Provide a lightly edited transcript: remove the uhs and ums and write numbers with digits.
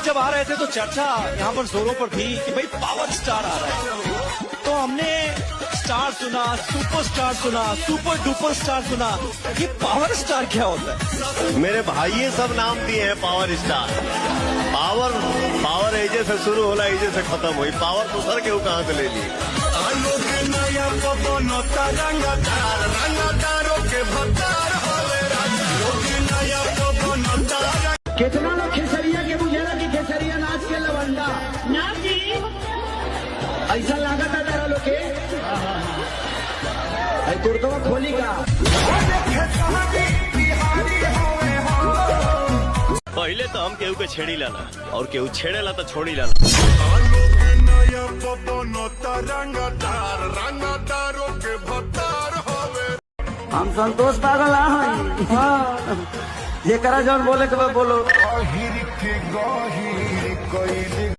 जब आ रहे थे तो चर्चा यहाँ पर जोरों पर थी कि भाई पावर स्टार आ रहा है, तो हमने स्टार सुना, सुपरस्टार सुना, सुपर डुपर स्टार सुना, ये पावर स्टार क्या होता है? मेरे भाई ये सब नाम दिए हैं पावर स्टार। पावर एजे से शुरू होला, एजे से खत्म हुई। पावर तो सर के कहाँ से ले ली? कितना लोग खेसरिया के बुझेला कि खेसरिया नाच के लवंडा ना जी, ऐसा लागत है तारा लोग के कुर्तवा खोली का। पहले तो हम केहू के छेड़ी लाना और केहू छेड़ेला तो छोड़ी लाना। हम संतोष पागल हाँ, ये करा जौन बोले के बोलो।